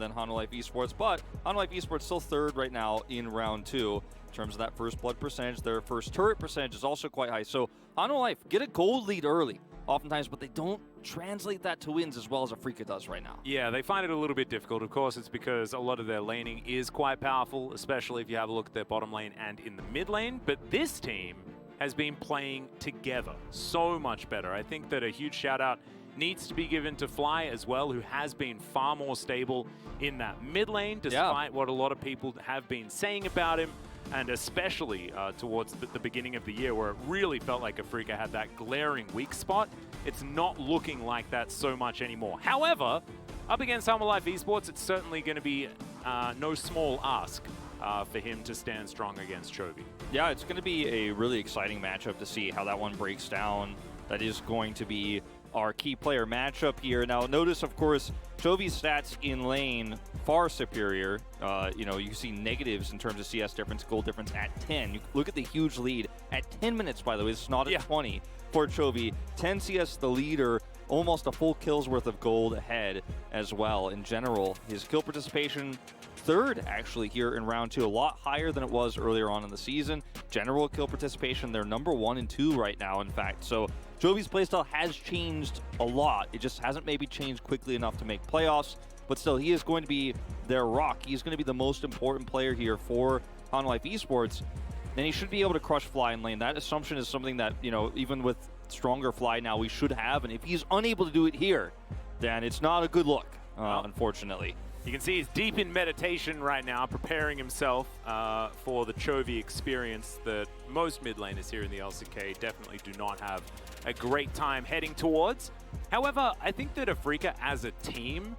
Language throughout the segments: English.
than Hanwha Life Esports, but Hanwha Life Esports still third right now in round 2 in terms of that first blood percentage. Their first turret percentage is also quite high. So Hanwha Life get a gold lead early oftentimes, but they don't translate that to wins as well as Afrika does right now. Yeah, they find it a little bit difficult. Of course, it's because a lot of their laning is quite powerful, especially if you have a look at their bottom lane and in the mid lane. But this team has been playing together so much better. I think that a huge shout out needs to be given to Fly as well, who has been far more stable in that mid lane, despite what a lot of people have been saying about him. And especially towards the beginning of the year, where it really felt like Afrika had that glaring weak spot. It's not looking like that so much anymore. However, up against Summer Life Esports, it's certainly going to be no small ask for him to stand strong against Chovy. Yeah, it's going to be a really exciting matchup to see how that one breaks down. That is going to be our key player matchup here. Now, notice, of course, Chovy's stats in lane far superior. You see negatives in terms of CS difference, gold difference at 10. You look at the huge lead at 10 minutes, by the way. It's not at 20 for Chovy. 10 CS the leader, almost a full kill's worth of gold ahead as well. In general, his kill participation third actually here in round 2, a lot higher than it was earlier on in the season. General kill participation, they're number 1 and 2 right now, in fact. So Chovy's playstyle has changed a lot. It just hasn't maybe changed quickly enough to make playoffs, but still, he is going to be their rock. He's going to be the most important player here for Hanwha Life Esports, and he should be able to crush Fly in lane. That assumption is something that, even with stronger Fly now, we should have, and if he's unable to do it here, then it's not a good look, unfortunately. You can see he's deep in meditation right now, preparing himself for the Chovy experience that most mid laners here in the LCK definitely do not have a great time heading towards. However, I think that Afrika as a team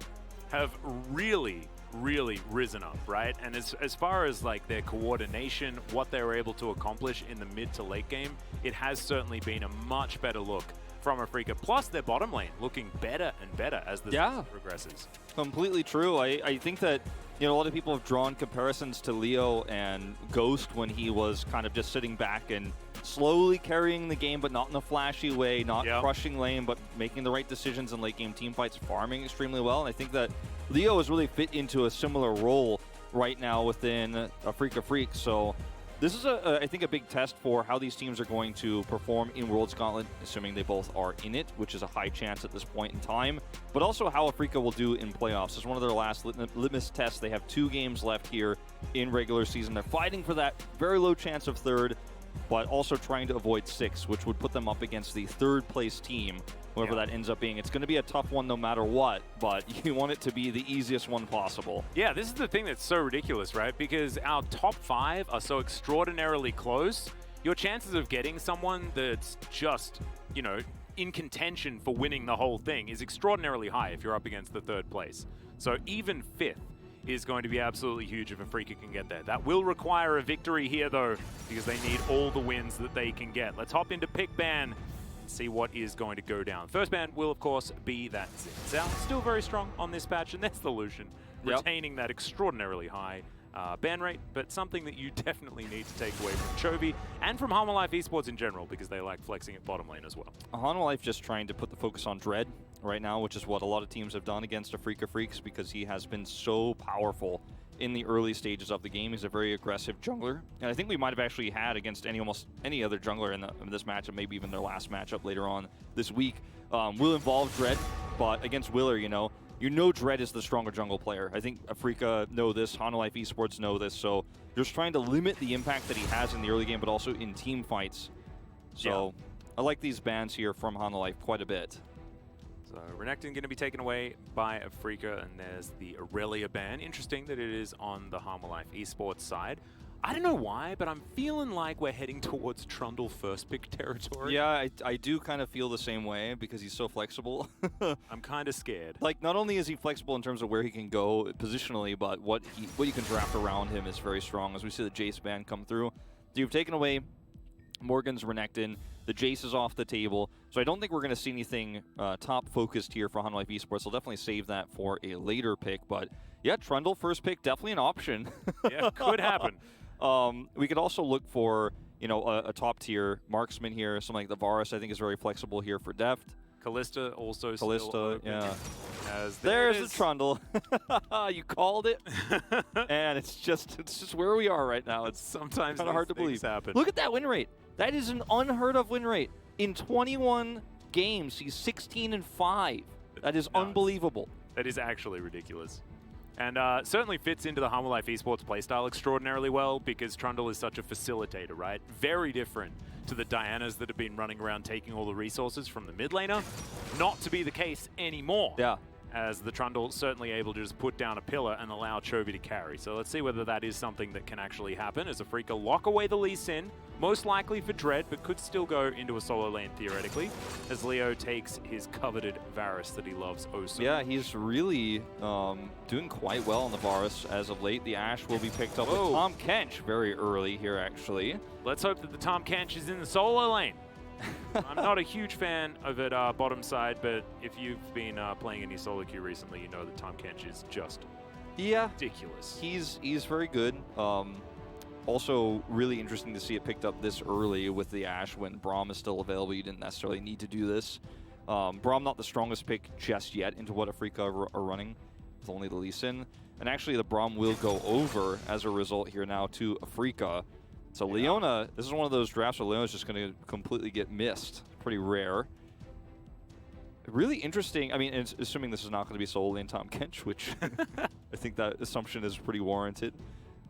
have really risen up, right? And as far as like their coordination, what they were able to accomplish in the mid to late game, it has certainly been a much better look from Afrika, plus their bottom lane looking better and better as the season progresses. Completely true. I think that a lot of people have drawn comparisons to Leo and Ghost when he was kind of just sitting back and slowly carrying the game, but not in a flashy way, not crushing lane, but making the right decisions in late game team fights, farming extremely well. And I think that Leo has really fit into a similar role right now within Afrika Freak. So this is, I think, a big test for how these teams are going to perform in Worlds Gauntlet, assuming they both are in it, which is a high chance at this point in time, but also how Afrika will do in playoffs. It's one of their last litmus tests. They have 2 games left here in regular season. They're fighting for that very low chance of third, but also trying to avoid 6, which would put them up against the third-place team, whoever that ends up being. It's going to be a tough one no matter what, but you want it to be the easiest one possible. Yeah, this is the thing that's so ridiculous, right? Because our top 5 are so extraordinarily close. Your chances of getting someone that's just, in contention for winning the whole thing is extraordinarily high if you're up against the 3rd place. So even 5th is going to be absolutely huge if Afrika can get there. That will require a victory here, though, because they need all the wins that they can get. Let's hop into pick ban and see what is going to go down. First ban will, of course, be that Xin. Still very strong on this patch, and that's the Lucian, retaining that extraordinarily high ban rate, but something that you definitely need to take away from Chovy and from Hanwha Life Esports in general, because they like flexing at bottom lane as well. Hanwha Life just trying to put the focus on Dread right now, which is what a lot of teams have done against Afrika Freaks, because he has been so powerful in the early stages of the game. He's a very aggressive jungler, and I think we might have actually had against almost any other jungler in this matchup, maybe even their last matchup later on this week, will involve Dread, but against Willer, Dread is the stronger jungle player. I think Afrika know this, Hanwha Life Esports know this, so just trying to limit the impact that he has in the early game, but also in team fights. So I like these bans here from Hanwha Life quite a bit. So Renekton going to be taken away by Afrika, and there's the Aurelia ban. Interesting that it is on the Hanwha Life Esports side. I don't know why, but I'm feeling like we're heading towards Trundle first pick territory. Yeah, I do kind of feel the same way because he's so flexible. I'm kind of scared. Like, not only is he flexible in terms of where he can go positionally, but what you can draft around him is very strong. As we see the Jace ban come through, you've taken away Morgan's Renekton. The Jace is off the table, so I don't think we're going to see anything top-focused here for Hanwha Life Esports. I'll definitely save that for a later pick, but yeah, Trundle first pick, definitely an option. Yeah, could happen. We could also look for, a top-tier marksman here. Something like the Varus, I think, is very flexible here for Deft. Callista also Kalista, still open, yeah. As There's the Trundle. You called it. And it's just where we are right now. It's Sometimes kind of hard to believe. happen. Look at that win rate. That is an unheard of win rate. In 21 games, he's 16-5. That is unbelievable. That is actually ridiculous. And certainly fits into the Humble Life Esports playstyle extraordinarily well because Trundle is such a facilitator, right? Very different to the Dianas that have been running around taking all the resources from the mid laner. Not to be the case anymore. Yeah. As the Trundle certainly able to just put down a pillar and allow Chovy to carry. So let's see whether that is something that can actually happen as Afrika lock away the Lee Sin, most likely for Dread, but could still go into a solo lane theoretically, as Leo takes his coveted Varus that he loves oh so Yeah, he's really doing quite well on the Varus as of late. The Ashe will be picked up with Tom Kench very early here, actually. Let's hope that the Tom Kench is in the solo lane. I'm not a huge fan of it bottom side, but if you've been playing any solo queue recently, you know that Tom Kench is just ridiculous. He's very good. Also, really interesting to see it picked up this early with the Ashe when Braum is still available. You didn't necessarily need to do this. Braum not the strongest pick just yet into what Afrika are running with only the Lee Sin. And actually, the Braum will go over as a result here now to Afrika. So Leona, this is one of those drafts where Leona's just going to completely get missed. Pretty rare. Really interesting. I mean, assuming this is not going to be solely in Tom Kench, which I think that assumption is pretty warranted.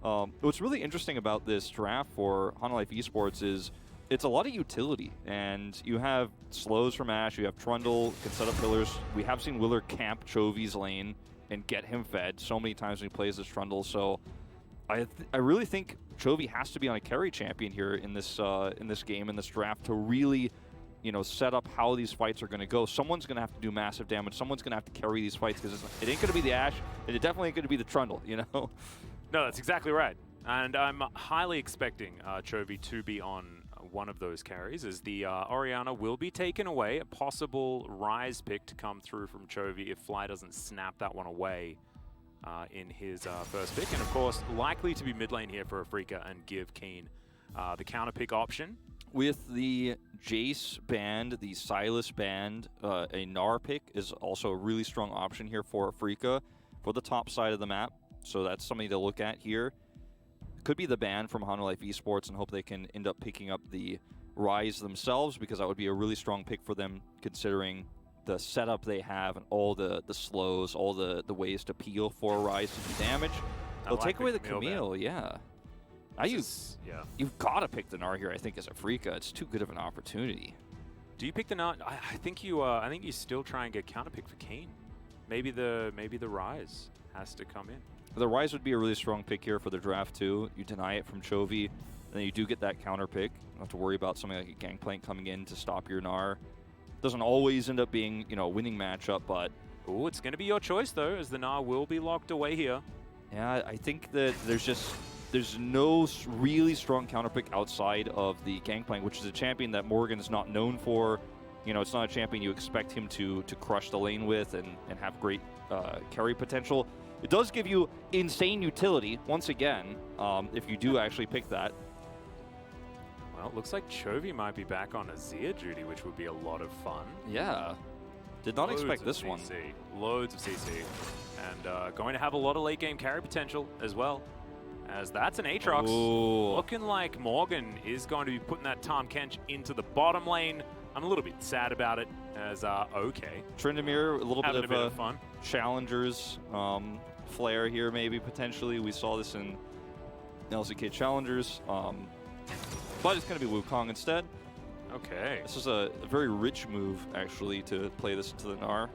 What's really interesting about this draft for Humble Life Esports is it's a lot of utility. And you have slows from Ashe, you have Trundle, can set up pillars. We have seen Willer camp Chovy's lane and get him fed so many times when he plays this Trundle. So I really think Chovy has to be on a carry champion here in this game, in this draft, to really, you know, set up how these fights are going to go. Someone's going to have to do massive damage. Someone's going to have to carry these fights because it ain't going to be the Ashe, and it definitely ain't going to be the Trundle, you know? No, that's exactly right. And I'm highly expecting Chovy to be on one of those carries, as the Orianna will be taken away. A possible Rise pick to come through from Chovy if Fly doesn't snap that one away in his first pick. And of course, likely to be mid lane here for Afrika and give Keen the counter pick option. With the Jace band, the Silas band, a Gnar pick is also a really strong option here for Afrika for the top side of the map. So that's something to look at here. Could be the ban from Humble Life Esports and hope they can end up picking up the Rise themselves, because that would be a really strong pick for them considering the setup they have and all the slows, all the ways to peel for a Rise to do damage. They'll take away the Camille, yeah. Now you've got to pick the Gnar here, I think, as Afrika. It's too good of an opportunity. Do you pick the Gnar? I think you still try and get counterpick for Keen. Maybe the Rise has to come in. The Rise would be a really strong pick here for the draft too. You deny it from Chovy, and then you do get that counter pick. You don't have to worry about something like a Gangplank coming in to stop your Gnar. Doesn't always end up being, you know, a winning matchup, but... Oh, it's going to be your choice though, as the Gnar will be locked away here. Yeah, I think that there's no really strong counter pick outside of the Gangplank, which is a champion that Morgan is not known for. You know, it's not a champion you expect him to crush the lane with and have great carry potential. It does give you insane utility, once again, if you do actually pick that. Well, it looks like Chovy might be back on Azir duty, which would be a lot of fun. Yeah. Did not expect this one. Loads of CC. And going to have a lot of late game carry potential as well. As that's an Aatrox. Ooh. Looking like Morgan is going to be putting that Tahm Kench into the bottom lane. I'm a little bit sad about it, as okay. Tryndamere, a little bit of fun. Challengers flair here, maybe, potentially. We saw this in LCK Challengers. But it's going to be Wukong instead. Okay. This is a very rich move, actually, to play this into the Gnar.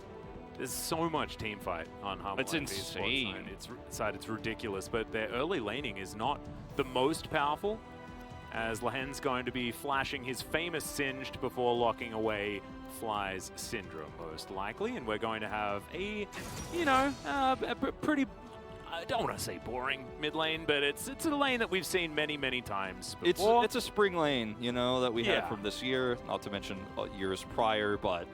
There's so much team fight on Humble. It's insane. It's ridiculous, but their early laning is not the most powerful, as Lahen's going to be flashing his famous Singed before locking away Fly's Syndrome, most likely, and we're going to have a, you know, a pretty, I don't want to say boring mid lane, but it's a lane that we've seen many, many times before. It's a spring lane, you know, that we had from this year, not to mention years prior, but,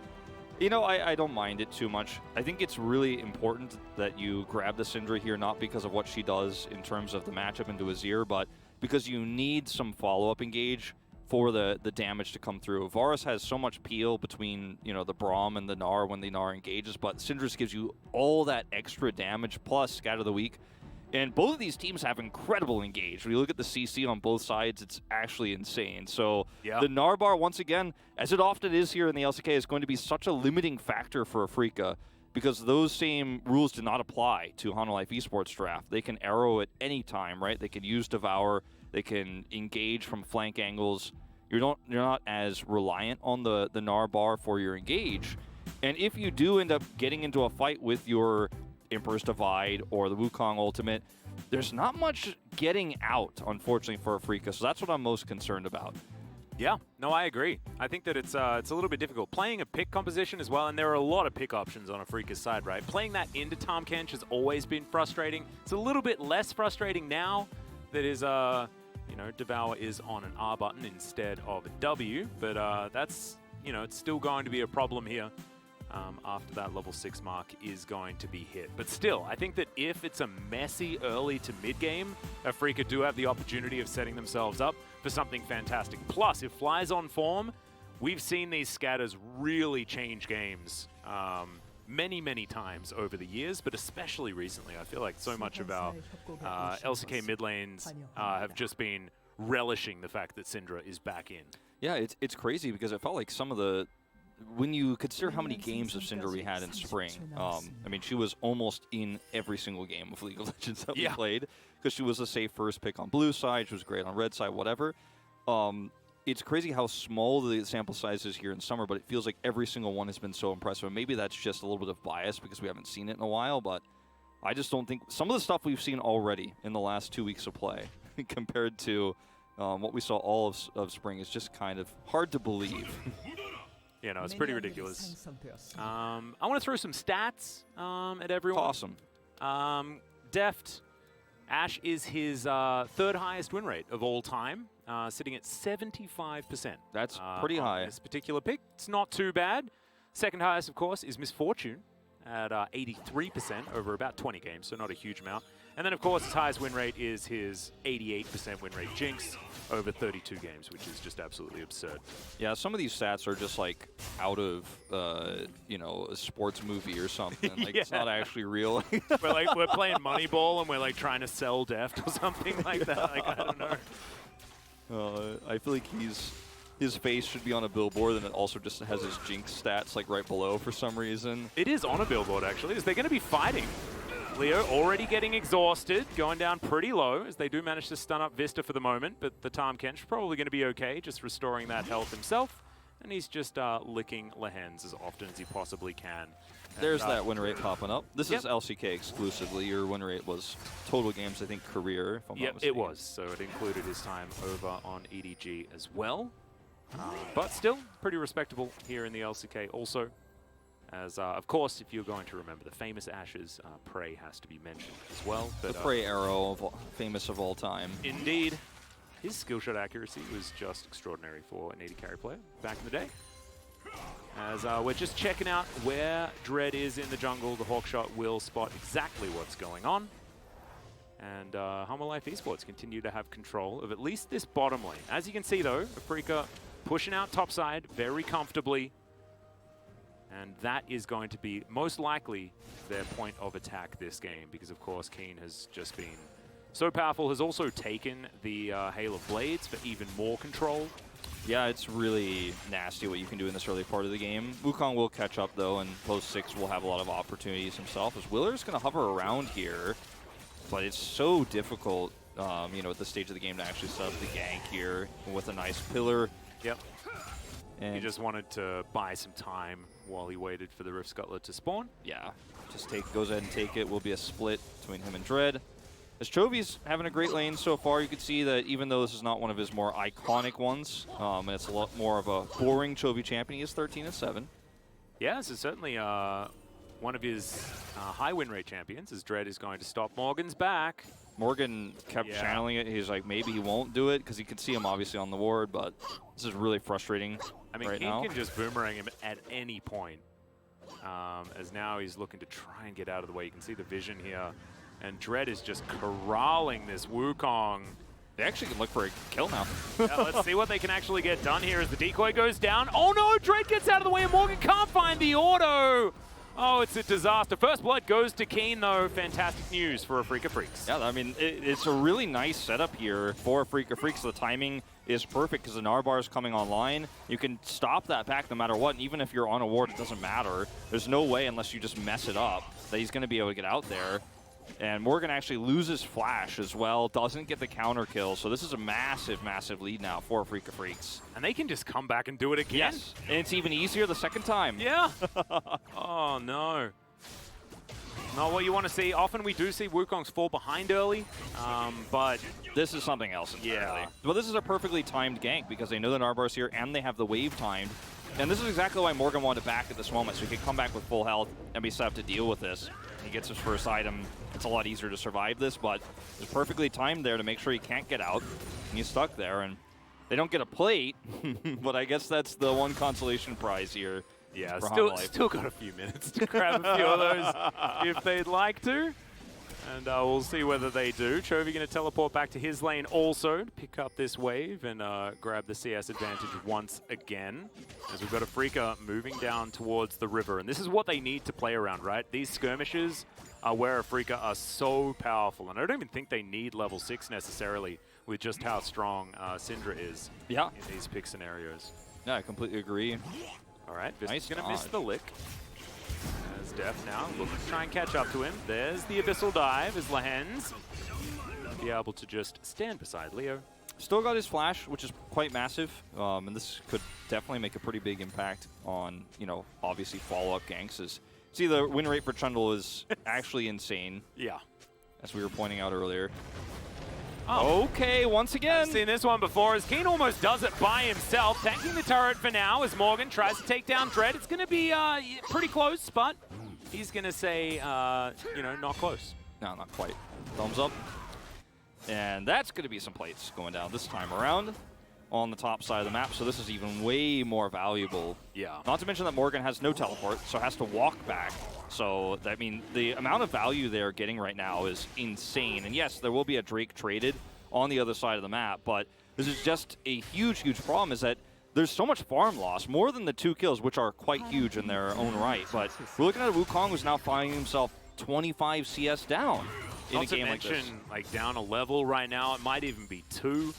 you know, I don't mind it too much. I think it's really important that you grab the Syndra here, not because of what she does in terms of the matchup into Azir, but because you need some follow-up engage for the damage to come through. Varus has so much peel between, you know, the Braum and the Gnar when the Gnar engages, but Syndra's gives you all that extra damage plus Scatter the Weak. And both of these teams have incredible engage. When you look at the CC on both sides, it's actually insane. So the Gnar bar, once again, as it often is here in the LCK, is going to be such a limiting factor for Afrika because those same rules do not apply to Hanwha Life Esports draft. They can arrow at any time, right? They can use Devour. They can engage from flank angles. You're not as reliant on the Gnar bar for your engage. And if you do end up getting into a fight with your Emperor's Divide or the Wukong Ultimate, there's not much getting out, unfortunately, for Afrika. So that's what I'm most concerned about. Yeah, no, I agree. I think that it's a little bit difficult. Playing a pick composition as well, and there are a lot of pick options on Afrika's side, right? Playing that into Tahm Kench has always been frustrating. It's a little bit less frustrating now that is, you know, Devour is on an R button instead of a W, but that's, you know, it's still going to be a problem here. After that level 6 mark is going to be hit. But still, I think that if it's a messy early to mid-game, Afrika do have the opportunity of setting themselves up for something fantastic. Plus, if Fly's on form, we've seen these scatters really change games many, many times over the years, but especially recently. I feel like so much of our LCK mid lanes have just been relishing the fact that Syndra is back in. Yeah, it's crazy because it felt like some of the... When you consider how many games of Syndra we had in spring, I mean, she was almost in every single game of League of Legends that we played because she was a safe first pick on blue side, she was great on red side, whatever. It's crazy how small the sample size is here in summer, but it feels like every single one has been so impressive. And maybe that's just a little bit of bias because we haven't seen it in a while, but I just don't think... Some of the stuff we've seen already in the last 2 weeks of play compared to what we saw all of spring is just kind of hard to believe. You know, it's pretty ridiculous. I want to throw some stats at everyone. Awesome. Deft, Ashe is his third highest win rate of all time, sitting at 75%. That's pretty high. This particular pick, it's not too bad. Second highest, of course, is Misfortune at 83% over about 20 games, so not a huge amount. And then, of course, his highest win rate is his 88% win rate Jinx over 32 games, which is just absolutely absurd. Yeah, some of these stats are just like out of, you know, a sports movie or something. Like it's not actually real. we're playing Moneyball and we're like trying to sell Deft or something like that. Like, I don't know. I feel like his face should be on a billboard, and it also just has his Jinx stats like right below for some reason. It is on a billboard, actually. Is they going to be fighting? Leo already getting exhausted, going down pretty low as they do manage to stun up Vista for the moment, but the Tahm Kench probably going to be okay, just restoring that health himself, and he's just licking Lehens as often as he possibly can. There's that win rate popping up. This is LCK exclusively. Your win rate was total games, I think, career, if I'm not mistaken. It was, so it included his time over on EDG as well. But still, pretty respectable here in the LCK also. As, of course, if you're going to remember the famous Ashes, Prey has to be mentioned as well. But, the Prey arrow, famous of all time. Indeed. His skill shot accuracy was just extraordinary for an AD carry player back in the day. As we're just checking out where Dread is in the jungle, the Hawkshot will spot exactly what's going on. And Hanwha Life Esports continue to have control of at least this bottom lane. As you can see, though, Afrika pushing out topside very comfortably. And that is going to be most likely their point of attack this game because, of course, Keen has just been so powerful, has also taken the Hail of Blades for even more control. Yeah, it's really nasty what you can do in this early part of the game. Wukong will catch up, though, and post 6 will have a lot of opportunities himself, as Willer's going to hover around here. But it's so difficult, you know, at this stage of the game to actually set up the gank here with a nice pillar. Yep. And he just wanted to buy some time while he waited for the Rift Scuttler to spawn. Yeah, just goes ahead and take it. Will be a split between him and Dread. As Chovy's having a great lane so far, you can see that even though this is not one of his more iconic ones, and it's a lot more of a boring Chovy champion, he is 13-7. Yeah, this is certainly one of his high win rate champions, as Dread is going to stop Morgan's back. Morgan kept channeling it. He's like, maybe he won't do it because he can see him obviously on the ward, but this is really frustrating. I mean, right King now can just boomerang him at any point. As now he's looking to try and get out of the way. You can see the vision here. And Dread is just corralling this Wukong. They actually can look for a kill now. Yeah, let's see what they can actually get done here as the decoy goes down. Oh no, Dread gets out of the way and Morgan can't find the auto. Oh, it's a disaster. First blood goes to Keen though. Fantastic news for Afrika Freaks. Yeah, I mean, it's a really nice setup here for Afrika Freaks. The timing is perfect because the Narbar is coming online. You can stop that back no matter what, and even if you're on a ward, it doesn't matter. There's no way, unless you just mess it up, that he's going to be able to get out there. And Morgan actually loses Flash as well, doesn't get the counter kill. So this is a massive, massive lead now for Afrika Freaks. And they can just come back and do it again. Yes, and it's even easier the second time. Yeah. Oh, no. Not what you want to see. Often we do see Wukongs fall behind early, but this is something else entirely. Yeah. Well, this is a perfectly timed gank because they know the Narbar's here and they have the wave timed. And this is exactly why Morgan wanted back at this moment, so he could come back with full health and be set up to deal with this. He gets his first item. It's a lot easier to survive this, but it's perfectly timed there to make sure he can't get out. And he's stuck there, and they don't get a plate, but I guess that's the one consolation prize here. Yeah, still got a few minutes to grab a few of those if they'd like to. And we'll see whether they do. Chovy going to teleport back to his lane also to pick up this wave and grab the CS advantage once again. As we've got Afrika moving down towards the river. And this is what they need to play around, right? These skirmishes are where Afrika are so powerful. And I don't even think they need level 6 necessarily with just how strong Syndra is in these pick scenarios. Yeah, I completely agree. All right, Vista's Nice going to miss the lick. As Def now looking to try and catch up to him. There's the Abyssal Dive as Lahens be able to just stand beside Leo. Still got his flash, which is quite massive, and this could definitely make a pretty big impact on, you know, obviously follow-up ganks. See, the win rate for Trundle is actually insane. Yeah. As we were pointing out earlier. Oh. Okay, once again. I've seen this one before as Keen almost does it by himself, tanking the turret for now as Morgan tries to take down Dread. It's going to be pretty close, but he's going to say, you know, not close. No, not quite. Thumbs up. And that's going to be some plates going down this time around on the top side of the map, so this is even way more valuable. Yeah. Not to mention that Morgan has no teleport, so has to walk back. So, I mean, the amount of value they're getting right now is insane. And yes, there will be a Drake traded on the other side of the map, but this is just a huge, huge problem is that there's so much farm loss, more than the 2 kills, which are quite huge in their own right. But we're looking at a Wukong who's now finding himself 25 CS down in a game like this. Not to mention, like, down a level right now. It might even be 2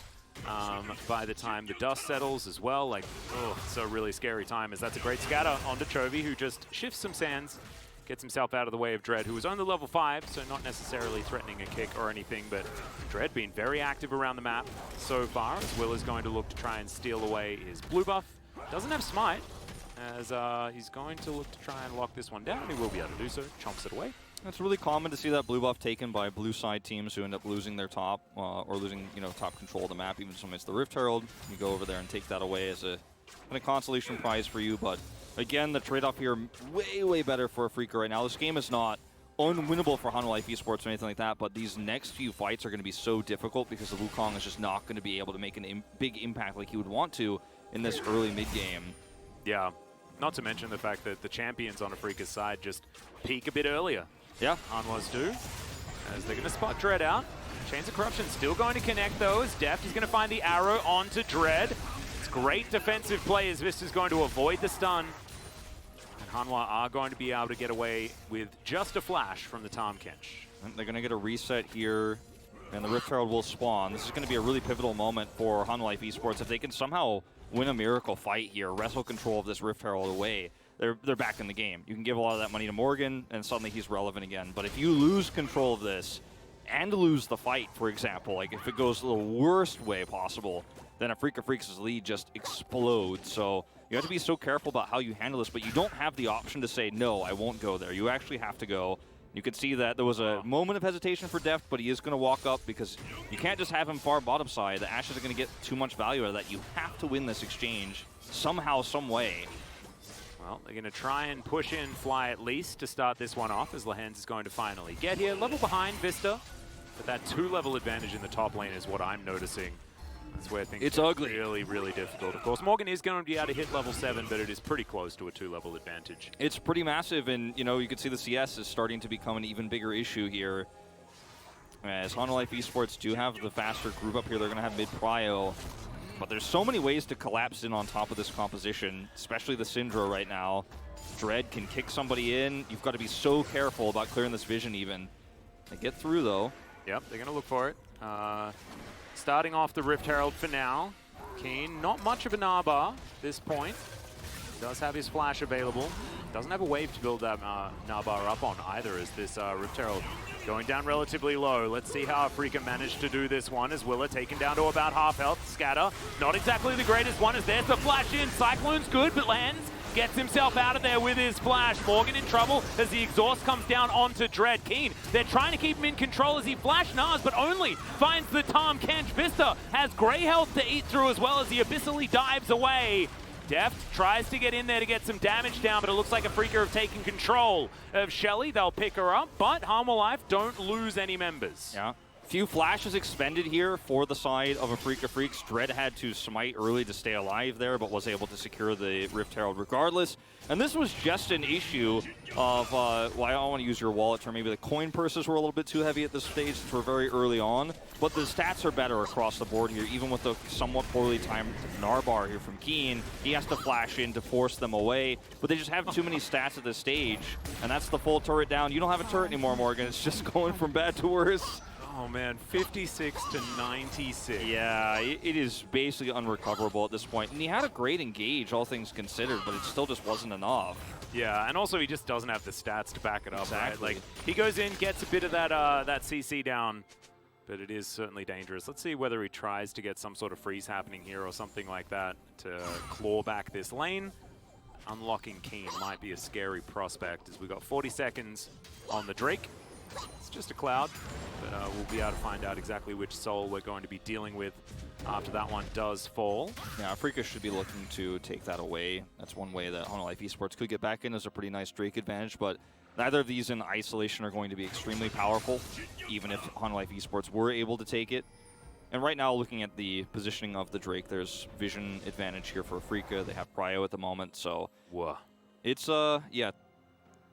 by the time the dust settles as well. Like, oh, it's a really scary time as that's a great scatter onto Chovy, who just shifts some sands, gets himself out of the way of Dread, who was only level 5, so not necessarily threatening a kick or anything, but Dread being very active around the map so far, as Will is going to look to try and steal away his blue buff. Doesn't have Smite, as he's going to look to try and lock this one down. He will be able to do so, chomps it away. It's really common to see that blue buff taken by blue side teams who end up losing their top, or losing, you know, top control of the map, even when it's the Rift Herald. You go over there and take that away as a kind of consolation prize for you, but again, the trade-off here, way, way better for Afrika right now. This game is not unwinnable for Hanwha Life Esports or anything like that, but these next few fights are going to be so difficult because the Wukong is just not going to be able to make a big impact like he would want to in this early mid-game. Yeah, not to mention the fact that the champions on Afrika's side just peak a bit earlier. Yeah. Hanwha's do, as they're going to spot Dread out. Chains of Corruption still going to connect though, as Deft is going to find the arrow onto Dread. It's great defensive play as Vista's going to avoid the stun. And Hanwha are going to be able to get away with just a flash from the Tahm Kench. And they're going to get a reset here, and the Rift Herald will spawn. This is going to be a really pivotal moment for Hanwha Life Esports. If they can somehow win a miracle fight here, wrestle control of this Rift Herald away, they're back in the game. You can give a lot of that money to Morgan, and suddenly he's relevant again. But if you lose control of this and lose the fight, for example, like if it goes the worst way possible, then Afrika Freaks' lead just explodes. So you have to be so careful about how you handle this, but you don't have the option to say, no, I won't go there. You actually have to go. You can see that there was a moment of hesitation for Deft, but he is going to walk up because you can't just have him far bottom side. The Ashes are going to get too much value out of that. You have to win this exchange somehow, some way. Well, they're going to try and push in Fly at least to start this one off as Lahens is going to finally get here. Level behind Vista, but that 2-level advantage in the top lane is what I'm noticing. That's where things it's get ugly. Really, really difficult. Of course, Morgan is going to be able to hit level 7, but it is pretty close to a 2-level advantage. It's pretty massive, and you know, you can see the CS is starting to become an even bigger issue here. As Life Esports do have the faster group up here, they're going to have mid-prio. But there's so many ways to collapse in on top of this composition, especially the Syndra right now. Dread can kick somebody in. You've got to be so careful about clearing this vision even. They get through, though. Yep, they're going to look for it. Starting off the Rift Herald for now. Keen, not much of a Narbar at this point. Does have his flash available. Doesn't have a wave to build that Narbar up on either, as this Rift Herald going down relatively low. Let's see how Afrika managed to do this one, as Willa taken down to about half health. Scatter, not exactly the greatest one, as there's the flash in. Cyclone's good, but lands, gets himself out of there with his flash. Morgan in trouble as the exhaust comes down onto Dread. Keen, they're trying to keep him in control as he flash Nars, but only finds the Tom. Kench Vista has gray health to eat through, as well as he abyssally dives away. Deft tries to get in there to get some damage down, but it looks like Afrika have taken control of Shelly. They'll pick her up, but Harmor Life don't lose any members. Yeah. Few flashes expended here for the side of Afrika Freaks. Dread had to smite early to stay alive there, but was able to secure the Rift Herald regardless. And this was just an issue of, well, I don't want to use your wallet term, maybe the coin purses were a little bit too heavy at this stage since we're very early on. But the stats are better across the board here, even with the somewhat poorly timed Narbar here from Keen. He has to flash in to force them away, but they just have too many stats at this stage. And that's the full turret down. You don't have a turret anymore, Morgan. It's just going from bad to worse. Oh man, 56 to 96. Yeah, it is basically unrecoverable at this point. And he had a great engage, all things considered, but it still just wasn't enough. Yeah, and also he just doesn't have the stats to back it up, Exactly. right? Like, he goes in, gets a bit of that that CC down, but it is certainly dangerous. Let's see whether he tries to get some sort of freeze happening here or something like that to claw back this lane. Unlocking Keen might be a scary prospect, as we've got 40 seconds on the Drake. It's just a cloud, but we'll be able to find out exactly which soul we're going to be dealing with after that one does fall. Yeah, Afrika should be looking to take that away. That's one way that Life Esports could get back in as a pretty nice Drake advantage, but neither of these in isolation are going to be extremely powerful, even if Life Esports were able to take it. And right now, looking at the positioning of the Drake, there's vision advantage here for Afrika. They have Prio at the moment, so whoa. It's, yeah,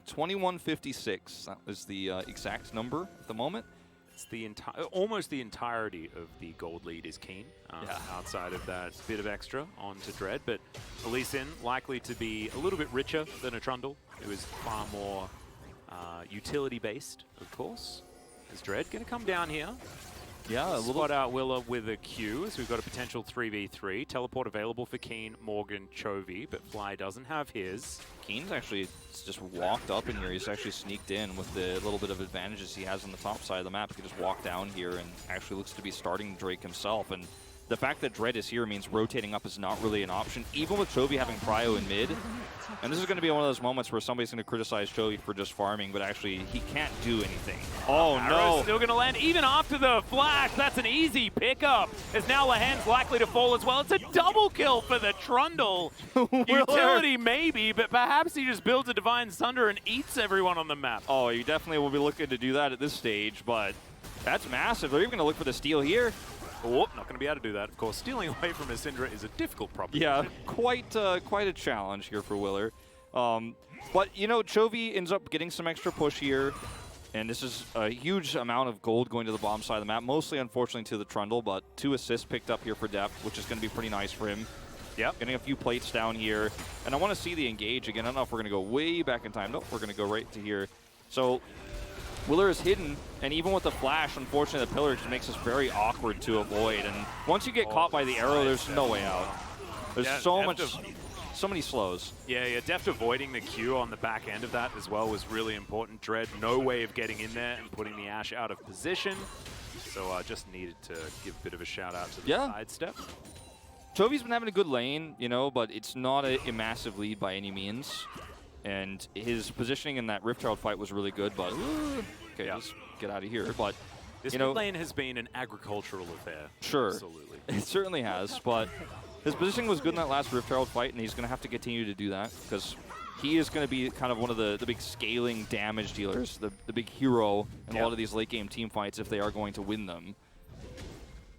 2156. That is the exact number at the moment. It's the almost the entirety of the gold lead is Keen, outside of that bit of extra onto Dread. But Lee Sin likely to be a little bit richer than a Trundle. It was far more utility-based, of course. Is Dread going to come down here? Yeah, a little. Spot out Willa with a Q, so we've got a potential 3v3. Teleport available for Keen, Morgan, Chovy, but Fly doesn't have his. Keen's actually just walked up in here. He's actually sneaked in with the little bit of advantages he has on the top side of the map. He can just walk down here and actually looks to be starting Drake himself. And the fact that Dread is here means rotating up is not really an option, even with Chovy having Prio in mid. And this is going to be one of those moments where somebody's going to criticize Chovy for just farming, but actually he can't do anything. Oh no! Still going to land even after the flash. That's an easy pickup. As now Lahan's likely to fall as well. It's a double kill for the Trundle. Utility maybe, but perhaps he just builds a Divine Sunder and eats everyone on the map. Oh, you definitely will be looking to do that at this stage, but that's massive. They're even going to look for the steal here. Oh, not going to be able to do that. Of course, stealing away from a Syndra is a difficult problem. Yeah, quite a challenge here for Willer. But, you know, Chovy ends up getting some extra push here, and this is a huge amount of gold going to the bottom side of the map, mostly, unfortunately, to the Trundle, but 2 assists picked up here for Deft, which is going to be pretty nice for him. Yep. Getting a few plates down here, and I want to see the engage again. I don't know if we're going to go way back in time. Nope, we're going to go right to here. So Willer is hidden, and even with the flash, unfortunately, the pillar just makes this very awkward to avoid. And once you get caught by the arrow, there's no way out. There's so many slows. Yeah, Deft avoiding the Q on the back end of that as well was really important. Dread, no way of getting in there and putting the Ashe out of position. So I just needed to give a bit of a shout out to the sidestep. Chovy's been having a good lane, you know, but it's not a massive lead by any means. And his positioning in that Rift Herald fight was really good, but okay, just get out of here. But this mid lane has been an agricultural affair. Sure, absolutely, it certainly has. But his positioning was good in that last Rift Herald fight, and he's going to have to continue to do that because he is going to be kind of one of the big scaling damage dealers, the big hero in a lot of these late game team fights if they are going to win them.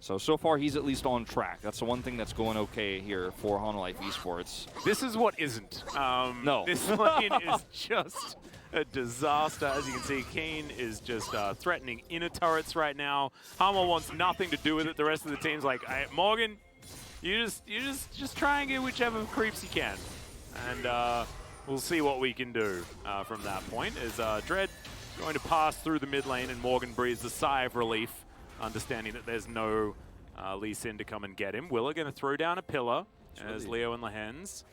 So far he's at least on track. That's the one thing that's going okay here for Life Esports. This is what isn't. No. This lane is just A disaster. As you can see, Keen is just threatening inner turrets right now. Hammer wants nothing to do with it. The rest of the team's like, hey, Morgan, you just try and get whichever creeps you can. And we'll see what we can do from that point. As Dread going to pass through the mid lane, and Morgan breathes a sigh of relief, understanding that there's no Lee Sin to come and get him. Willa going to throw down a pillar as Leo and Lehens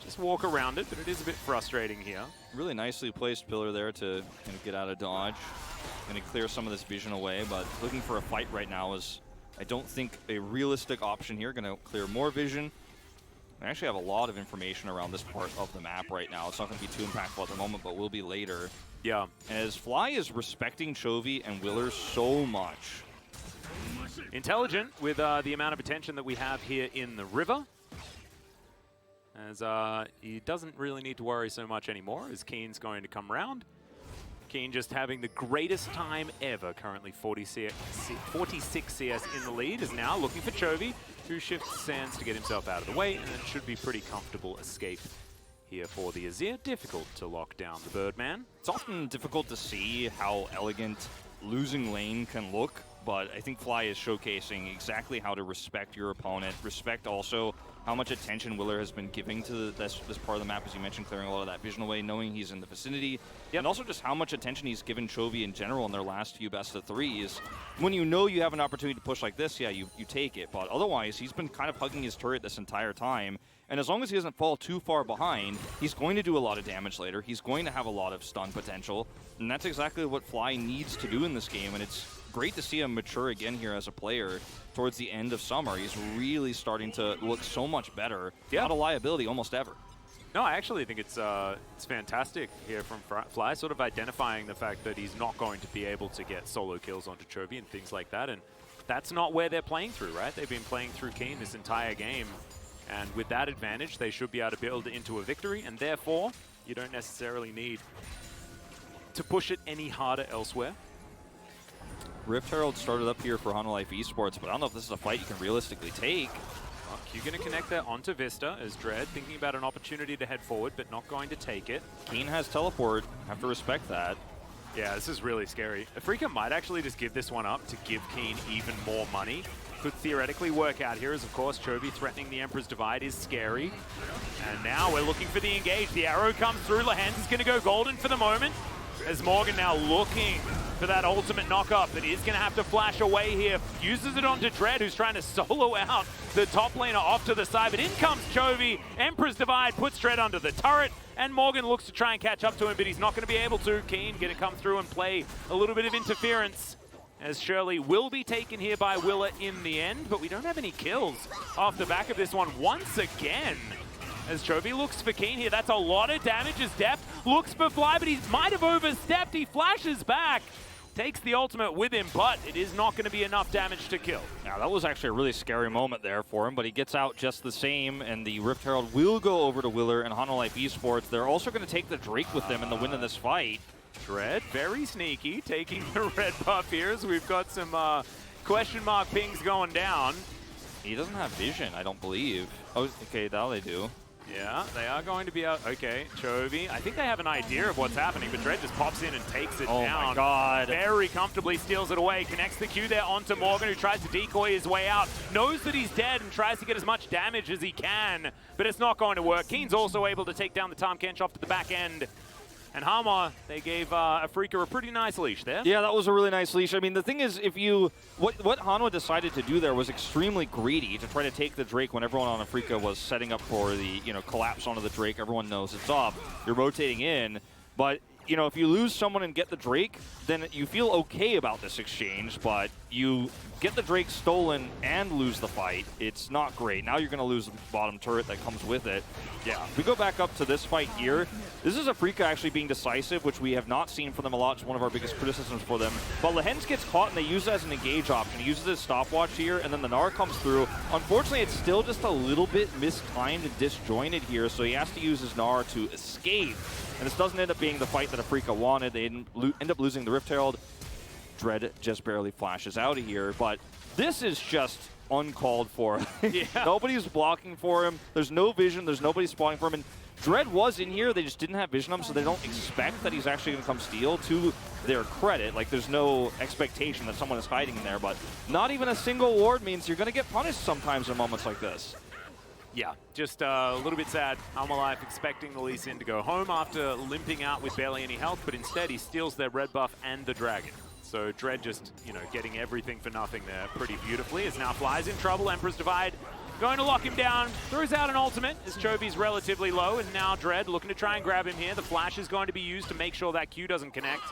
just walk around it, but it is a bit frustrating here. Really nicely placed pillar there to kind of get out of dodge. Going to clear some of this vision away, but looking for a fight right now is, I don't think, a realistic option here. Going to clear more vision. I actually have a lot of information around this part of the map right now. It's not going to be too impactful at the moment, but will be later. Yeah. As Fly is respecting Chovy and Willer so much. Intelligent with the amount of attention that we have here in the river. As he doesn't really need to worry so much anymore, as Keen's going to come around. Keen just having the greatest time ever, currently 46 CS in the lead, is now looking for Chovy, who shifts Sands to get himself out of the way, and it should be pretty comfortable escape here for the Azir. Difficult to lock down the Birdman. It's often difficult to see how elegant losing lane can look, but I think Fly is showcasing exactly how to respect your opponent, respect also how much attention Willer has been giving to this part of the map, as you mentioned, clearing a lot of that vision away, knowing he's in the vicinity, and also just how much attention he's given Chovy in general in their last few best of threes. When you know you have an opportunity to push like this, yeah, you take it, but otherwise he's been kind of hugging his turret this entire time, and as long as he doesn't fall too far behind, he's going to do a lot of damage later, he's going to have a lot of stun potential, and that's exactly what Fly needs to do in this game, and it's great to see him mature again here as a player towards the end of summer. He's really starting to look so much better. Yeah. Not a liability almost ever. No, I actually think it's fantastic here from Fly, sort of identifying the fact that he's not going to be able to get solo kills onto Chovy and things like that, and that's not where they're playing through, right? They've been playing through Keen this entire game, and with that advantage, they should be able to build into a victory, and therefore, you don't necessarily need to push it any harder elsewhere. Rift Herald started up here for Hanwha Life Esports, but I don't know if this is a fight you can realistically take. Well, Q going to connect there onto Vista as Dread thinking about an opportunity to head forward, but not going to take it. Keen has teleport. Have to respect that. Yeah, this is really scary. Afrika might actually just give this one up to give Keen even more money. Could theoretically work out here, as of course Chovy threatening the Emperor's Divide is scary. And now we're looking for the engage. The arrow comes through. Lehens is going to go golden for the moment, as Morgan now looking for that ultimate knock-up, but is going to have to flash away here. Uses it onto Dread, who's trying to solo out the top laner off to the side, but in comes Chovy. Emperor's Divide puts Dread under the turret, and Morgan looks to try and catch up to him, but he's not going to be able to. Keen going to come through and play a little bit of interference, as Shirley will be taken here by Willa in the end, but we don't have any kills off the back of this one once again. As Chovy looks for Keen here, that's a lot of damage as Deft looks for Fly, but he might have overstepped. He flashes back, takes the ultimate with him, but it is not going to be enough damage to kill. Now, that was actually a really scary moment there for him, but he gets out just the same, and the Rift Herald will go over to Willer and Hanwha Life Esports. They're also going to take the Drake with them in the win of this fight. Dread, very sneaky, taking the red buff here, as we've got some question mark pings going down. He doesn't have vision, I don't believe. Oh, okay, now they do. Yeah, they are going to be out. Okay, Chovy. I think they have an idea of what's happening, but Dread just pops in and takes it down. Oh my god. Very comfortably steals it away. Connects the Q there onto Morgan, who tries to decoy his way out. Knows that he's dead and tries to get as much damage as he can, but it's not going to work. Keen's also able to take down the Tahm Kench off to the back end. And Hanwha, they gave Afrika a pretty nice leash there. Yeah, that was a really nice leash. I mean, the thing is, if you... What Hanwha decided to do there was extremely greedy to try to take the Drake when everyone on Afrika was setting up for the, collapse onto the Drake. Everyone knows it's up. You're rotating in. But, if you lose someone and get the Drake, then you feel okay about this exchange, but you get the Drake stolen and lose the fight. It's not great. Now you're going to lose the bottom turret that comes with it. Yeah, if we go back up to this fight here, this is Afrika actually being decisive, which we have not seen from them a lot. It's one of our biggest criticisms for them. But Lehens gets caught, and they use it as an engage option. He uses his stopwatch here, and then the Gnar comes through. Unfortunately, it's still just a little bit mistimed and disjointed here, so he has to use his Gnar to escape. And this doesn't end up being the fight that Afrika wanted. They end up losing the Rift Herald. Dread just barely flashes out of here, but this is just uncalled for. Yeah. Nobody's blocking for him. There's no vision. There's nobody spawning for him. And Dread was in here, they just didn't have vision on him, so they don't expect that he's actually going to come steal. To their credit, like there's no expectation that someone is hiding in there, but not even a single ward means you're going to get punished sometimes in moments like this. Yeah, just a little bit sad. Hanwha Life expecting the Lee Sin to go home after limping out with barely any health, but instead he steals their red buff and the dragon. So Dread just, you know, getting everything for nothing there pretty beautifully. As now Fly's in trouble, Emperor's Divide going to lock him down, throws out an ultimate as Chovy's relatively low, and now Dread looking to try and grab him here. The flash is going to be used to make sure that Q doesn't connect.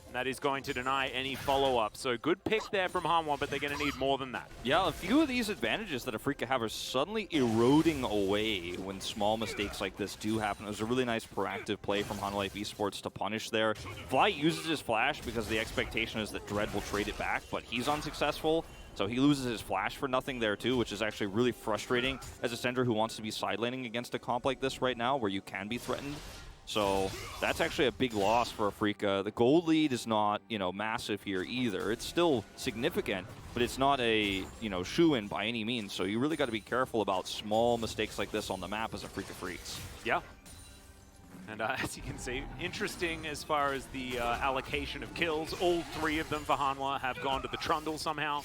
And that is going to deny any follow-up. So good pick there from Hanwha, but they're going to need more than that. Yeah, a few of these advantages that Afreeca have are suddenly eroding away when small mistakes like this do happen. It was a really nice proactive play from Hanwha Life Esports to punish there. Fly uses his flash because the expectation is that Dread will trade it back, but he's unsuccessful. So he loses his flash for nothing there too, which is actually really frustrating as a Sender who wants to be side laning against a comp like this right now where you can be threatened. So that's actually a big loss for Afreeca. The gold lead is not, you know, massive here either. It's still significant, but it's not a, you know, shoe-in by any means. So you really got to be careful about small mistakes like this on the map as Afreeca freaks. Yeah. And as you can see, interesting as far as the allocation of kills. All three of them for Hanwha have gone to the Trundle somehow,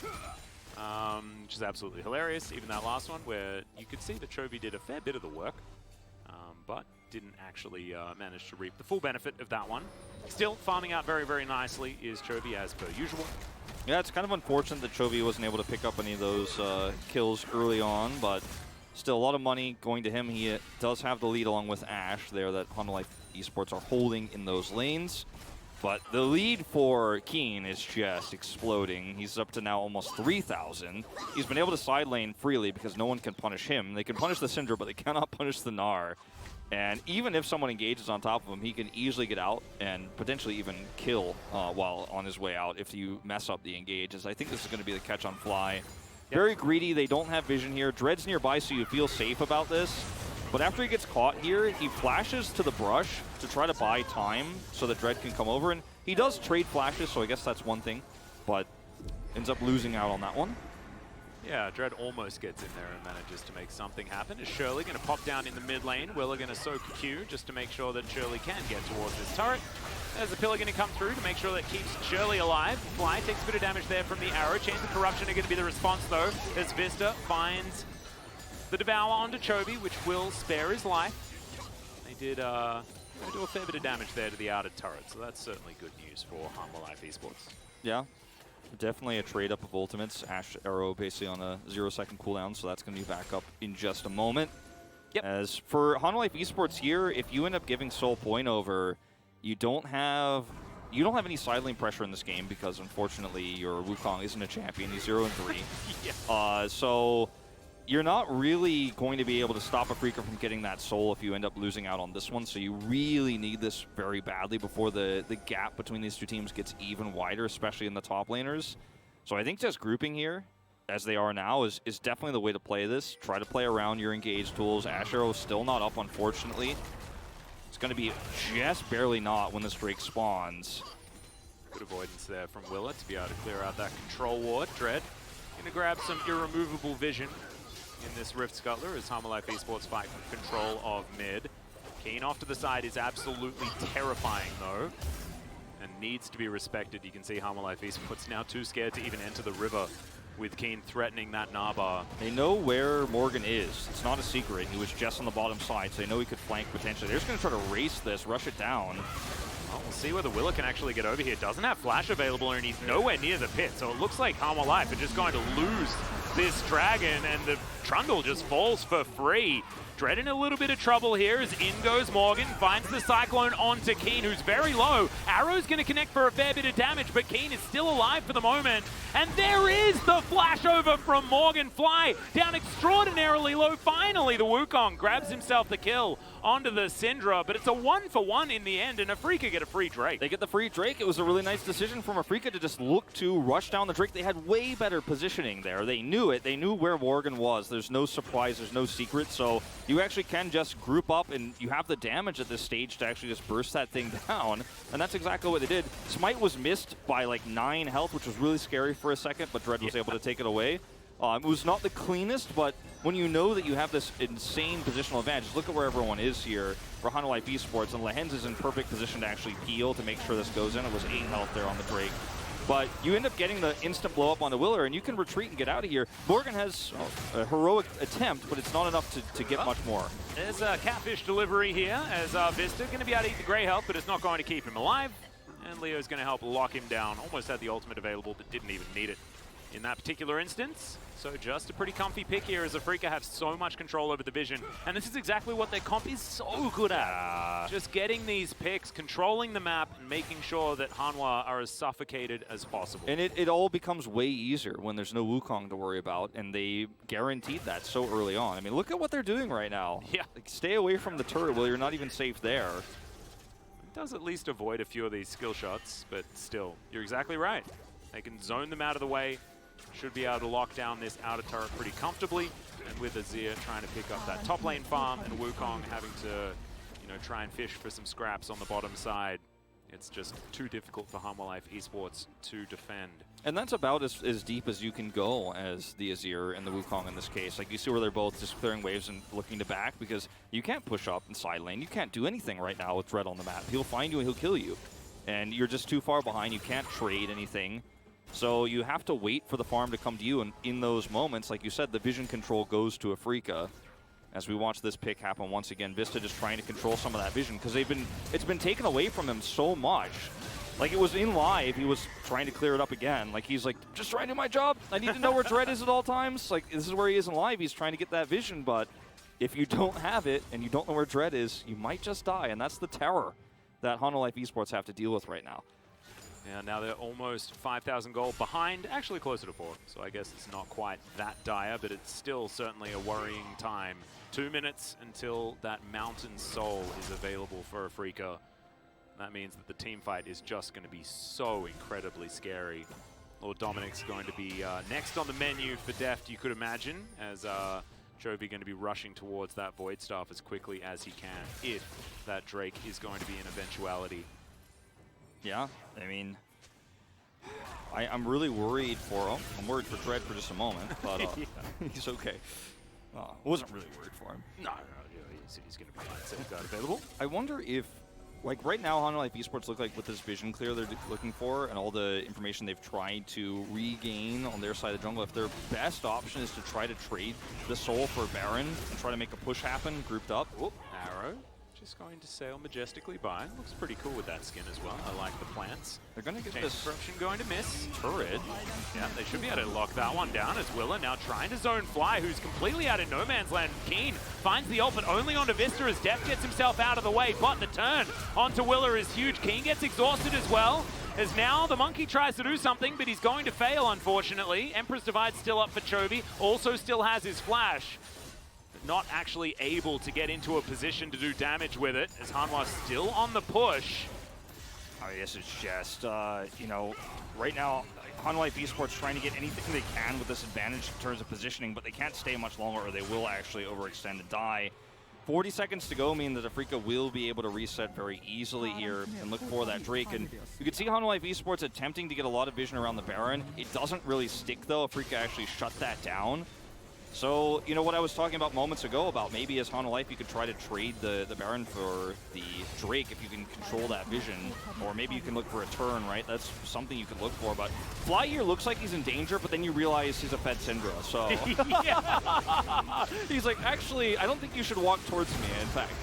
which is absolutely hilarious. Even that last one where you could see that Chovy did a fair bit of the work, but didn't actually manage to reap the full benefit of that one. Still, farming out very, very nicely is Chovy as per usual. Yeah, it's kind of unfortunate that Chovy wasn't able to pick up any of those kills early on, but still a lot of money going to him. He does have the lead along with Ash there that Hanwha Life Esports are holding in those lanes. But the lead for Keen is just exploding. He's up to now almost 3,000. He's been able to side lane freely because no one can punish him. They can punish the Syndra, but they cannot punish the Gnar. And even if someone engages on top of him, he can easily get out and potentially even kill while on his way out if you mess up the engages. I think this is going to be the catch on Fly. Yep. Very greedy. They don't have vision here. Dread's nearby, so you feel safe about this. But after he gets caught here, he flashes to the brush to try to buy time so that Dread can come over. And he does trade flashes, so I guess that's one thing. But ends up losing out on that one. Yeah, Dread almost gets in there and manages to make something happen. Is Shirley going to pop down in the mid lane? Willa going to soak Q just to make sure that Shirley can get towards this turret. There's a pillar going to come through to make sure that keeps Shirley alive. Fly takes a bit of damage there from the arrow. Chains of Corruption are going to be the response though, as Vista finds the Devour onto Chovy, which will spare his life. They did do a fair bit of damage there to the outer turret, so that's certainly good news for Hanwha Life Esports. Yeah. Definitely a trade-up of ultimates. Ash Arrow basically on a 0-second cooldown, so that's going to be back up in just a moment. Yep. As for Hanwha Life Esports here, if you end up giving Soul Point over, you don't have any side lane pressure in this game because unfortunately your Wukong isn't a champion. He's 0-3. Yeah. So you're not really going to be able to stop Afreeca from getting that soul if you end up losing out on this one. So you really need this very badly before the gap between these two teams gets even wider, especially in the top laners. So I think just grouping here, as they are now, is definitely the way to play this. Try to play around your engage tools. Ash Arrow is still not up, unfortunately. It's going to be just barely not when this Drake spawns. Good avoidance there from Willa to be able to clear out that control ward. Dread going to grab some irremovable vision in this Rift Scuttler as Hanwha Life Esports fight for control of mid. Keen off to the side is absolutely terrifying though, and needs to be respected. You can see Hanwha Life Esports now too scared to even enter the river with Keen threatening that Gnar. They know where Morgan is. It's not a secret. He was just on the bottom side, so they know he could flank potentially. They're just going to try to race this, rush it down. Well, we'll see whether Willa can actually get over here. Doesn't have flash available and he's nowhere near the pit, so it looks like Hanwha Life are just going to lose this dragon, and the Trundle just falls for free. Dread in a little bit of trouble here as in goes Morgan, finds the Cyclone onto Keen, who's very low. Arrow's going to connect for a fair bit of damage, but Keen is still alive for the moment. And there is the flash over from Morgan. Fly down extraordinarily low. Finally, the Wukong grabs himself the kill onto the Syndra, but it's a 1-for-1 in the end, and Afreeca get a free Drake. They get the free Drake. It was a really nice decision from Afreeca to just look to rush down the Drake. They had way better positioning there. They knew it. They knew where Morgan was. There's no surprise. There's no secret. So you actually can just group up, and you have the damage at this stage to actually just burst that thing down. And that's exactly what they did. Smite was missed by like 9 health, which was really scary for a second, but Dread was able to take it away. It was not the cleanest, but when you know that you have this insane positional advantage, look at where everyone is here for Hanwha Life Esports, and Lehens is in perfect position to actually peel to make sure this goes in. It was 8 health there on the Drake. But you end up getting the instant blow up on the Willer, and you can retreat and get out of here. Morgan has a heroic attempt, but it's not enough to get much more. There's a catfish delivery here, as Vista going to be able to eat the Grey health, but it's not going to keep him alive. And Leo's going to help lock him down. Almost had the ultimate available, but didn't even need it in that particular instance. So just a pretty comfy pick here, as Afrika have so much control over the vision. And this is exactly what their comp is so good at. Just getting these picks, controlling the map, and making sure that Hanwha are as suffocated as possible. And it all becomes way easier when there's no Wukong to worry about, and they guaranteed that so early on. I mean, look at what they're doing right now. Yeah. Like, stay away from the turret, well, you're not even safe there. It does at least avoid a few of these skill shots, but still, you're exactly right. They can zone them out of the way. Should be able to lock down this outer turret pretty comfortably. And with Azir trying to pick up that top lane farm and Wukong having to, try and fish for some scraps on the bottom side, it's just too difficult for Hanwha Life Esports to defend. And that's about as deep as you can go as the Azir and the Wukong in this case. Like, you see where they're both just clearing waves and looking to back, because you can't push up in side lane. You can't do anything right now with Dread on the map. He'll find you and he'll kill you. And you're just too far behind. You can't trade anything. So you have to wait for the farm to come to you, and in those moments, like you said, the vision control goes to Afrika. As we watch this pick happen once again, Vista just trying to control some of that vision, because it's been taken away from him so much. Like, it was in live, he was trying to clear it up again. Like, he's like, just trying to do my job. I need to know where Dread is at all times. Like, this is where he is in live. He's trying to get that vision, but if you don't have it and you don't know where Dread is, you might just die, and that's the terror that Hanwha Life Esports have to deal with right now. Yeah, now they're almost 5,000 gold behind, actually closer to 4. So I guess it's not quite that dire, but it's still certainly a worrying time. 2 minutes until that Mountain Soul is available for Afrika. That means that the team fight is just going to be so incredibly scary. Lord Dominic's going to be next on the menu for Deft, you could imagine, as Chovy going to be rushing towards that Void Staff as quickly as he can, if that Drake is going to be an eventuality. Yeah, I mean, I'm really worried for him. I'm worried for Dread for just a moment, but yeah. He's okay. I wasn't really worried for him. No, he's going to be safeguard available. I wonder if, like, right now, Hanwha Life Esports look like with this vision clear they're looking for and all the information they've tried to regain on their side of the jungle, if their best option is to try to trade the soul for Baron and try to make a push happen grouped up. Oop, arrow. Just going to sail majestically by. Looks pretty cool with that skin as well. I like the plants. They're going to get Chain this disruption going to miss. turret. Yeah, they should be able to lock that one down, as Willer now trying to zone Fly, who's completely out in no man's land. Keen finds the ult, but only onto Vista as Deft gets himself out of the way. But the turn onto Willer is huge. Keen gets exhausted as well, as now the Monkey tries to do something, but he's going to fail, unfortunately. Emperor's Divide still up for Chovy. Also still has his flash. Not actually able to get into a position to do damage with it, as Hanwha still on the push. I guess it's just, right now, Hanwha Life Esports trying to get anything they can with this advantage in terms of positioning, but they can't stay much longer or they will actually overextend and die. 40 seconds to go mean that Afrika will be able to reset very easily here and look for that Drake. And you can see Hanwha Life Esports attempting to get a lot of vision around the Baron. It doesn't really stick, though. Afrika actually shut that down. So, what I was talking about moments ago about maybe as Hanwha Life you could try to trade the Baron for the Drake if you can control that vision, or maybe you can look for a turn, right? That's something you could look for, but Fly here looks like he's in danger, but then you realize he's a Fed Syndra, so... He's like, actually, I don't think you should walk towards me, in fact.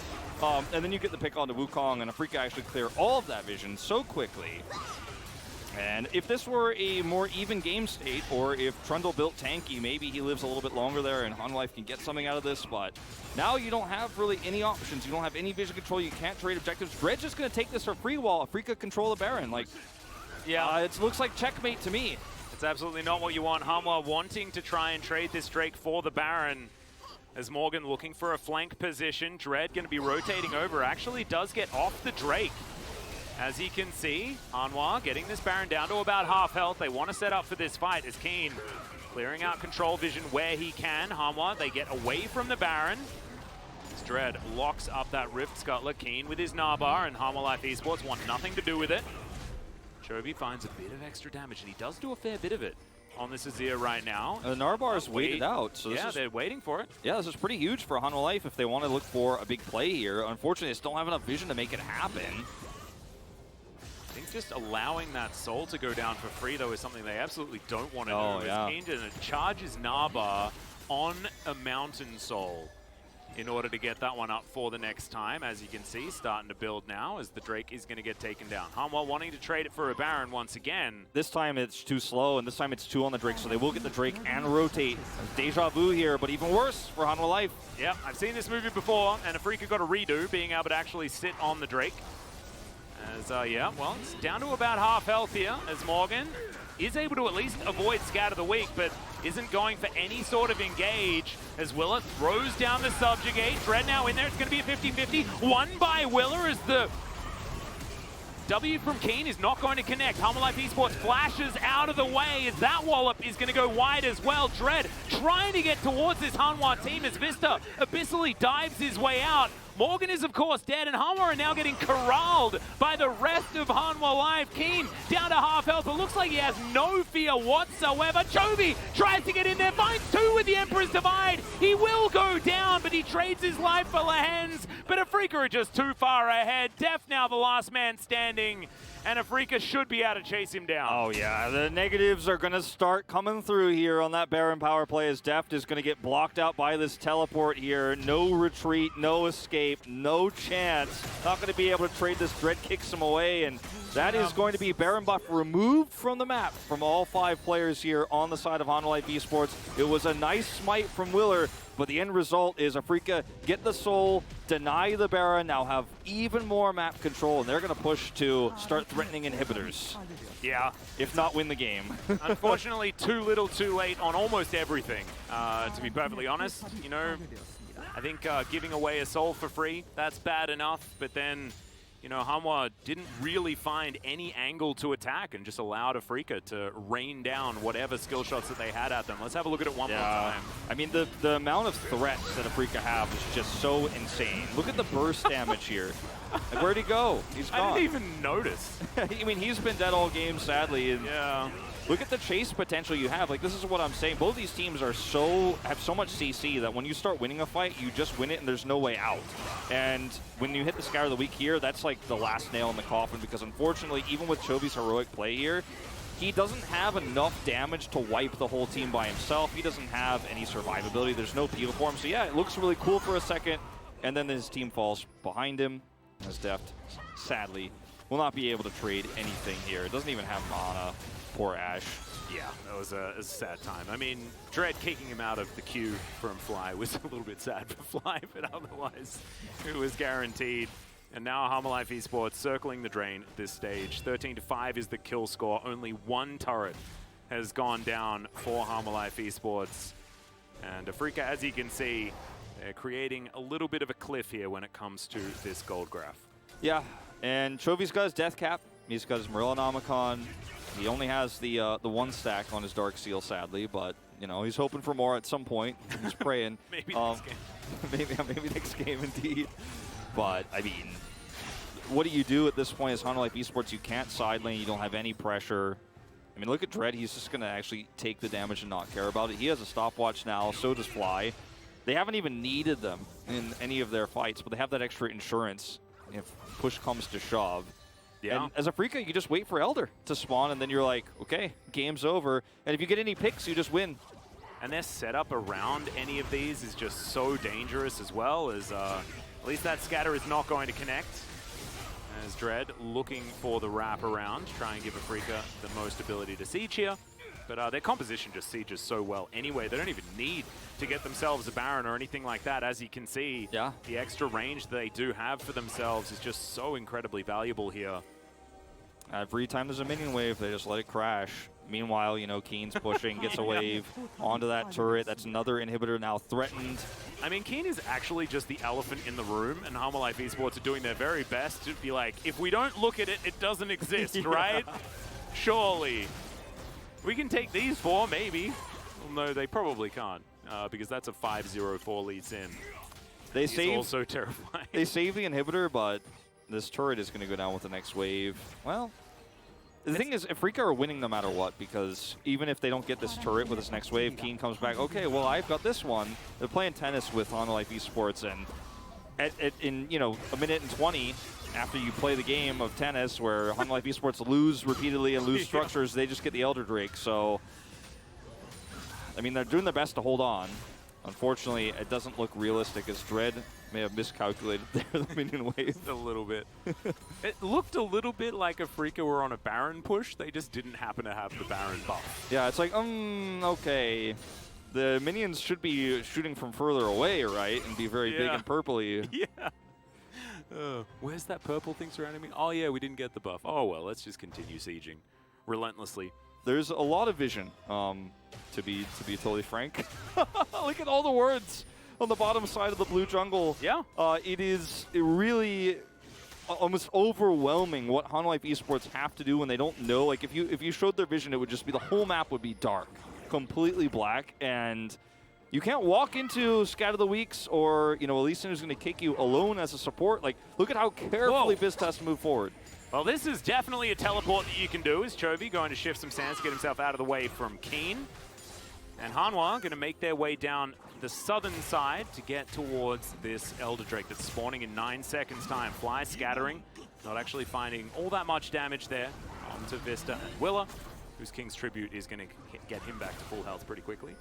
And then you get the pick onto Wukong, and Afrika actually clear all of that vision so quickly. And if this were a more even game state, or if Trundle built tanky, maybe he lives a little bit longer there and Hanwha Life can get something out of this, but now you don't have really any options. You don't have any vision control. You can't trade objectives. Dread's just going to take this for free while Afrika control the Baron. Like, yeah, it looks like checkmate to me. It's absolutely not what you want. Hanwha wanting to try and trade this Drake for the Baron, as Morgan looking for a flank position. Dread going to be rotating over. Actually does get off the Drake. As you can see, Hanwha getting this Baron down to about half health. They want to set up for this fight as Keen clearing out control vision where he can. Hanwha, they get away from the Baron. As Dread locks up that Rift Scuttler. Keen with his Narbar, and Hanwha Life Esports want nothing to do with it. Chovy finds a bit of extra damage, and he does do a fair bit of it. on this Azir right now. The Narbar's waited out. So yeah, they're waiting for it. Yeah, this is pretty huge for Hanwha Life if they want to look for a big play here. Unfortunately, they just don't have enough vision to make it happen. I think just allowing that soul to go down for free, though, is something they absolutely don't want to do. Yeah. Keen charges Narbar on a Mountain Soul in order to get that one up for the next time. As you can see, starting to build now as the Drake is going to get taken down. Hanwha wanting to trade it for a Baron once again. This time it's too slow, and this time it's 2 on the Drake, so they will get the Drake and rotate. Deja vu here, but even worse for Hanwha Life. Yep, I've seen this movie before, and Afrika got a redo, being able to actually sit on the Drake. As, yeah, well, it's down to about half health here, as Morgan is able to at least avoid Scatter the Weak, but isn't going for any sort of engage, as Willer throws down the Subjugate. Dread now in there, it's going to be a 50-50. Won by Willer as the W from Keen is not going to connect. Hanwha Life Esports flashes out of the way as that wallop is going to go wide as well. Dread trying to get towards this Hanwha team as Vista abyssally dives his way out. Morgan is, of course, dead, and Hanwha are now getting corralled by the rest of Hanwha Life. Keen down to half health, but looks like he has no fear whatsoever. Chovy tries to get in there, finds 2 with the Emperor's Divide. He will go down, but he trades his life for Lehens. But Afrika are just too far ahead. Def now the last man standing, and Afrika should be able to chase him down. Oh yeah, the negatives are going to start coming through here on that Baron power play as Deft is going to get blocked out by this teleport here. No retreat, no escape, no chance. Not going to be able to trade this. Dread kicks him away, and that is going to be Baron buff removed from the map from all 5 players here on the side of Hanwha Life Esports. It was a nice smite from Willer, but the end result is Afrika get the soul, deny the Baron, now have even more map control, and they're going to push to start threatening inhibitors. Yeah. If not win the game. Unfortunately, too little too late on almost everything, to be perfectly honest. You know, I think giving away a soul for free, that's bad enough, but then, you know, Hanwha didn't really find any angle to attack and just allowed Afrika to rain down whatever skill shots that they had at them. Let's have a look at it one more time. I mean, the amount of threats that Afrika have is just so insane. Look at the burst damage here. Like, where'd he go? He's gone. I didn't even notice. I mean, he's been dead all game, sadly. And yeah. Look at the chase potential you have. Like, this is what I'm saying. Both these teams are have so much CC that when you start winning a fight, you just win it and there's no way out. And when you hit the Scatter of the Week here, that's like the last nail in the coffin, because unfortunately, even with Chovy's heroic play here, he doesn't have enough damage to wipe the whole team by himself. He doesn't have any survivability. There's no peel for him. So yeah, it looks really cool for a second, and then his team falls behind him. As Deft, sadly, will not be able to trade anything here. It doesn't even have mana. Poor Ash. Yeah, that was a sad time. I mean, Dread kicking him out of the queue from Fly was a little bit sad for Fly, but otherwise it was guaranteed. And now Hanwha Life Esports circling the drain at this stage. 13-5 is the kill score. Only 1 turret has gone down for Hanwha Life Esports. And Afrika, as you can see, they're creating a little bit of a cliff here when it comes to this gold graph. Yeah, and Chovy's got his Death Cap. He's got his Marillanomicon. He only has the 1 stack on his Dark Seal, sadly, but you know he's hoping for more at some point. He's praying. Maybe next game. maybe next game, indeed. But I mean, what do you do at this point as Hanwha Life Esports? You can't side lane. You don't have any pressure. I mean, look at Dread. He's just going to actually take the damage and not care about it. He has a stopwatch now. So does Fly. They haven't even needed them in any of their fights, but they have that extra insurance if push comes to shove. Yeah. And as Afrika, you just wait for Elder to spawn, and then you're like, okay, game's over. And if you get any picks, you just win. And their setup around any of these is just so dangerous as well, as at least that scatter is not going to connect. As Dread looking for the wrap around, try and give Afrika the most ability to siege here. But their composition just sieges so well anyway. They don't even need to get themselves a Baron or anything like that. As you can see, yeah, the extra range that they do have for themselves is just so incredibly valuable here. Every time there's a minion wave, they just let it crash. Meanwhile, you know, Keen's pushing, gets a wave onto that turret. That's another inhibitor now threatened. I mean, Keen is actually just the elephant in the room, and Hanwha Life Esports are doing their very best to be like, if we don't look at it, it doesn't exist, right? Surely. We can take these 4, maybe. Well, no, they probably can't, because that's a 5-0-4 lead Sin. They save, also terrifying. They save the inhibitor, but this turret is going to go down with the next wave. Well, The thing is, Afrika are winning no matter what, because even if they don't get this turret with this next wave, Keen comes back, okay, well, I've got this one. They're playing tennis with Honor Life Esports, and in you know, a minute and 20, after you play the game of tennis where Honor Life Esports lose repeatedly and lose structures, they just get the Elder Drake. So, I mean, they're doing their best to hold on. Unfortunately, it doesn't look realistic, as Dread may have miscalculated the minion wave. A little bit. It looked a little bit like Afrika were on a Baron push. They just didn't happen to have the Baron buff. Yeah, it's like, okay. The minions should be shooting from further away, right? And be very big and purpley. Yeah. Where's that purple thing surrounding me? Oh, yeah, we didn't get the buff. Oh, well, let's just continue sieging relentlessly. There's a lot of vision, to be totally frank. Look at all the words on the bottom side of the blue jungle. Yeah. It is really almost overwhelming what Honor Life Esports have to do when they don't know. Like, if you showed their vision, it would just be the whole map would be dark, completely black, and you can't walk into Scat of the Weeks or, you know, Elysian who's going to kick you alone as a support. Like, look at how carefully Bizz has to move forward. Well, this is definitely a teleport that you can do. Is Chovy going to shift some sands to get himself out of the way from Keen. And Hanwha going to make their way down the southern side to get towards this Elder Drake that's spawning in 9 seconds time. Fly scattering, not actually finding all that much damage there. Onto Vista and Willa, whose King's Tribute is going to get him back to full health pretty quickly.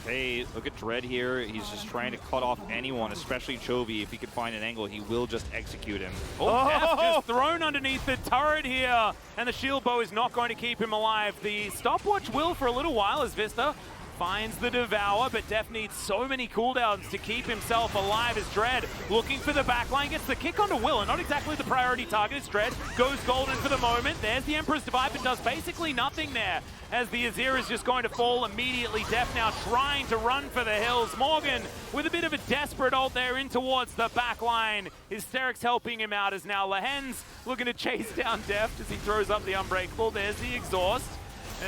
Hey, look at Dread here. He's just trying to cut off anyone, especially Chovy. If he can find an angle, he will just execute him. Oh, Def just thrown underneath the turret here, and the shield bow is not going to keep him alive. The stopwatch will for a little while as Vista finds the Devour, but Def needs so many cooldowns to keep himself alive as Dread looking for the backline, gets the kick onto Willa, not exactly the priority target as Dread goes golden for the moment. There's the Emperor's Divide, but does basically nothing there as the Azir is just going to fall immediately. Def now trying to run for the hills. Morgan with a bit of a desperate ult there in towards the backline. Hysteric's helping him out as now Lehen's looking to chase down Def as he throws up the Unbreakable. There's the exhaust.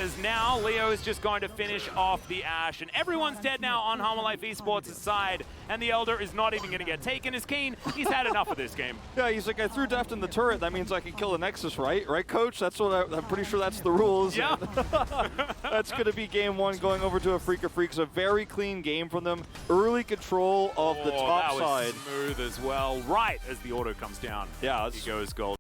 As now Leo is just going to finish off the Ashe, and everyone's dead now on Honor Life Esports' side, and the Elder is not even going to get taken as Keen. He's had enough of this game. Yeah, he's like, I threw Deft in the turret. That means I can kill the Nexus, right? Right, Coach? That's what I'm pretty sure that's the rules. Yeah. That's going to be game one, going over to Afrika Freaks. A very clean game from them. Early control of the top that was side. Smooth as well. Right as the auto comes down. Yeah, he goes gold.